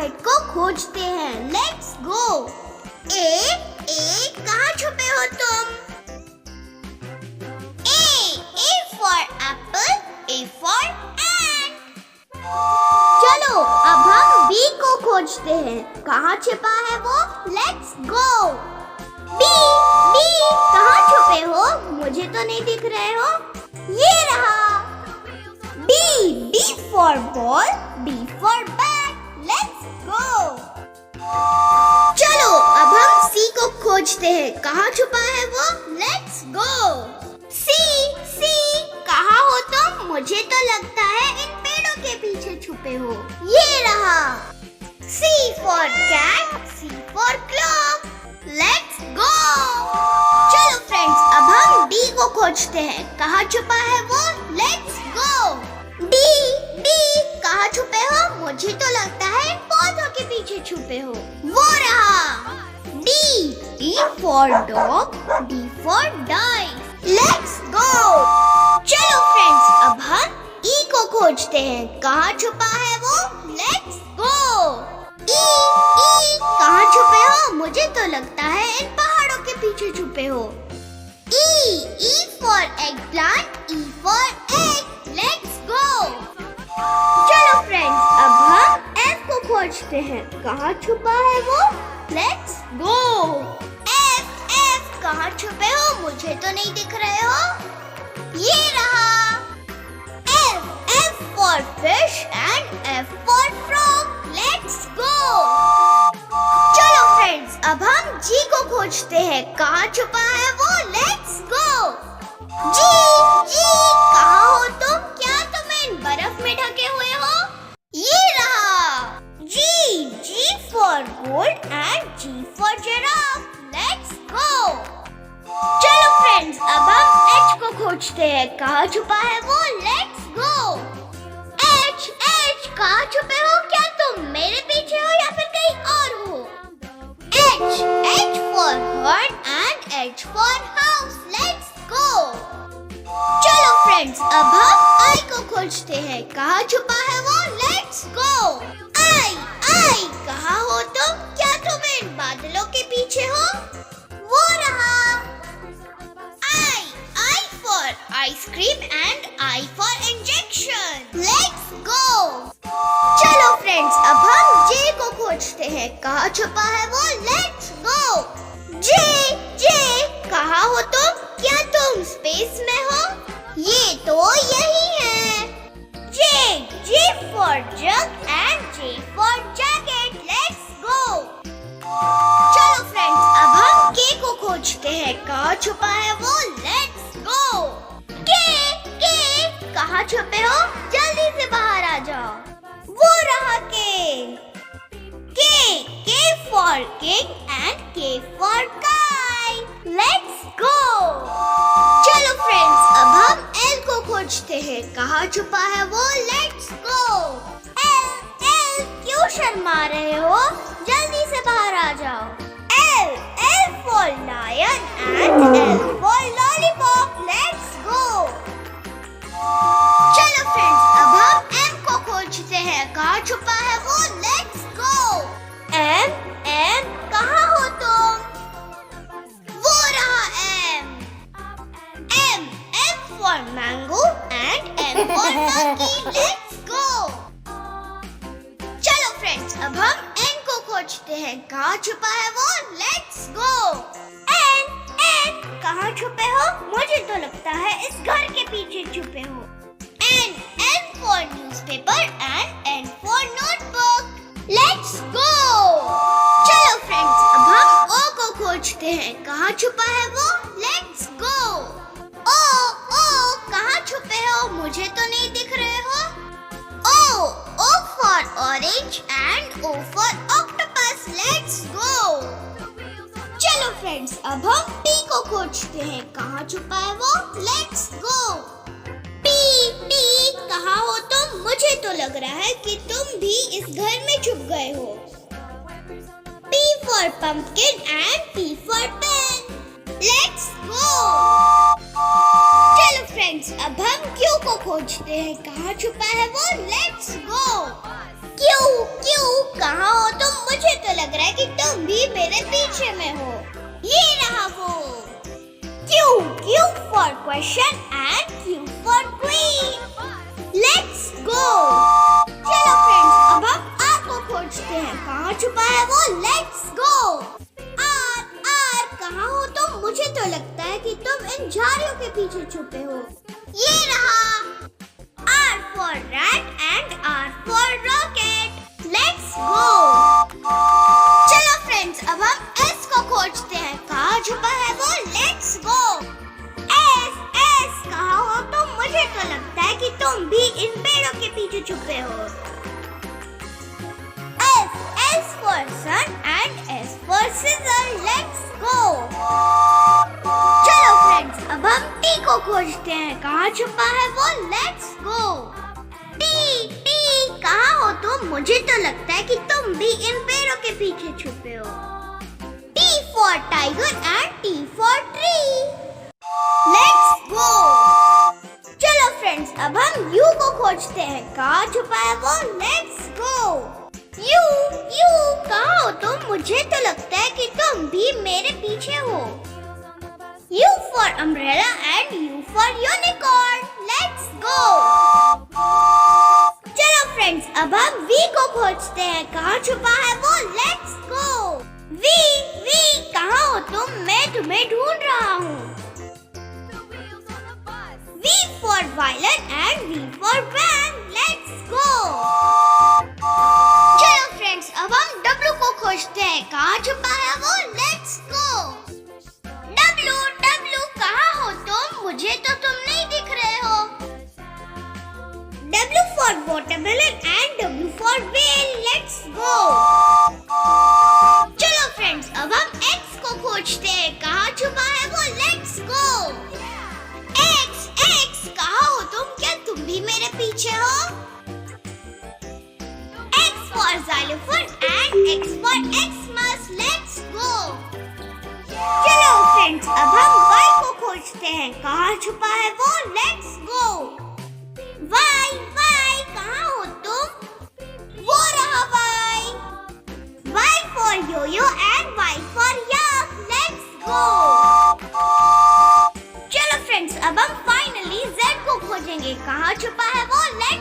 Alphabet को खोजते हैं। Let's go. ए कहाँ छुपे हो तुम? A for apple, A for ant। चलो अब हम B को खोजते हैं। कहाँ छिपा है वो? Let's go. B कहाँ छुपे हो? मुझे तो नहीं दिख रहे हो। ये रहा। B for ball, B for bat। Let's go. चलो अब हम C को खोजते हैं। कहाँ छुपा है वो? Let's go. C कहाँ हो तुम? मुझे तो लगता है इन पेड़ों के पीछे छुपे हो। ये रहा। C for cat, C for clock। Let's go. चलो फ्रेंड्स अब हम D को खोजते हैं। कहाँ छुपा है वो? Let's go. D कहाँ छुपे हो? मुझे तो लगता है पौधों के पीछे छुपे हो। वो रहा। D for dog, D for dice। Let's go. चलो फ्रेंड्स अब हम E को खोजते हैं। कहाँ छुपा है वो? Let's go. E कहाँ छुपे हो? मुझे तो लगता है इन पहाड़ों के पीछे छुपे हो। E for eggplant, E for egg। Let's go. चलो फ्रेंड्स अब हम F को खोजते हैं। कहाँ छुपा है वो? Let's go. F कहाँ छुपे हो? मुझे तो नहीं दिख रहे हो। ये रहा। F for fish and F for frog। Let's go. चलो फ्रेंड्स अब हम G को खोजते हैं। कहाँ छुपा है वो? Let's go. G कहाँ हो तुम? क्या तुम इन बर्फ में ढके हुए हो? ये रहा। G for gold and G for giraffe। Let's go. चलो फ्रेंड्स अब हम H को खोजते हैं। कहाँ छुपा है वो? Let's go. H कहाँ छुपे हो? क्या तुम मेरे पीछे हो या फिर कहीं और हो? H for heart and H for house। Let's go. चलो फ्रेंड्स अब हम I को खोजते हैं। कहाँ छुपा है वो? Let's go. I कहाँ हो तुम? क्या तुम इन बादलों के पीछे हो? वो रहा। I for ice cream and I for injection। Let's go. चलो फ्रेंड्स अब हम J को खोजते हैं। कहाँ छुपा है वो? Let's go. J कहाँ हो तुम? क्या तुम स्पेस में हो? ये तो यही है। J for jug and J for jacket। Let's go. चलो फ्रेंड्स अब हम K को खोजते हैं। कहाँ छुपा है वो? Let's go. K कहाँ छुपे हो? जल्दी से बाहर आ जाओ। वो रहा K for king and K for kite। Let's go. चलो फ्रेंड्स अब हम L को खोजते हैं। कहाँ छुपा है वो? Let's go. L क्यों शर्मा रहे हो? जल्दी से बाहर आ जाओ। L for lion and L for lollipop। Let's go. चलो फ्रेंड्स अब हम M को खोजते हैं। कहाँ छुपा है वो? Let's go. M कहाँ हो तुम? वो रहा M for mango and M for monkey। Let's go. चलो फ्रेंड्स अब हम N को खोजते हैं। कहाँ छुपा है वो? Let's go. N कहाँ छुपे हो? मुझे तो लगता है इस घर के पीछे छुपे हो। N for newspaper and N for notebook। Let's go. चलो फ्रेंड्स अब हम O को खोजते हैं। कहाँ छुपा है वो? Let's go. O कहाँ छुपे हो? मुझे तो नहीं दिख रहे हो। O for orange and O for octopus। Let's go. चलो फ्रेंड्स अब हम T को खोजते हैं। कहाँ छुपा है वो? Let's go. T कहाँ हो तुम? मुझे तो लग रहा है कि तुम भी इस घर में छुप गए हो। P for pumpkin and P for pen। Let's go. चलो फ्रेंड्स अब हम Q को खोजते हैं। कहाँ छुपा है वो? Let's go. क्यों क्यों कहाँ हो तुम? मुझे तो लग रहा है कि तुम भी मेरे पीछे में हो। ये रहा वो। Q for question and Q for queen. Let's go. चलो फ्रेंड्स, अब हम R को खोजते हैं। कहाँ छुपा है वो? Let's go. R कहाँ हो तुम? मुझे तो लगता है कि तुम इन झाड़ियों के पीछे छुपे हो। ये रहा। R for rat and R for rocket. Let's go. चलो फ्रेंड्स, अब हम S को खोजते हैं। कहाँ छुपा है वो? Let's go. S कहाँ हो तुम? मुझे तो लगता है कि तुम भी इन पेड़ों के पीछे छुपे हो। S for sun and S for scissor. Let's go. चलो फ्रेंड्स, अब हम T को खोजते हैं। कहाँ छुपा है वो? Let's go. T कहाँ हो तुम? मुझे तो लगता है कि तुम भी इन पेड़ों के पीछे छुपे हो। T for tiger and T for tree. Let's go. चलो फ्रेंड्स, अब हम U को खोजते हैं। कहाँ छुपा है वो? Let's go. U कहाँ हो तुम? मुझे तो लगता है कि तुम भी मेरे पीछे हो। U for umbrella and U for unicorn. Let's go. चलो फ्रेंड्स, अब हम V को खोजते हैं। कहाँ छुपा है वो? Let's go. V कहाँ हो तुम? मैं तुम्हें ढूंढ रहा हूँ। V for violin and V for van. Let's go. चलो फ्रेंड्स, अब हम W को खोजते हैं। कहाँ छुपा है वो? Let's go. W कहाँ हो तुम? मुझे तो तुम नहीं दिख रहे हो। W for watermelon and W for whale. Let's go. चलो फ्रेंड्स, अब हम X को खोजते हैं। कहाँ छुपा है वो? Let's go. X कहाँ हो तुम? क्या तुम भी मेरे पीछे हो? X for xylophone and X for Xmas. Let's go. चलो फ्रेंड्स, अब हम Y को खोजते हैं। कहाँ छुपा है वो? Let's go. Y कहाँ हो तुम? वो रहा Y. Y for yo-yo and Y for yak. Let's go. चलो फ्रेंड्स, अब हम फाइनली Z को खोजेंगे। कहाँ छुपा है वो? Let's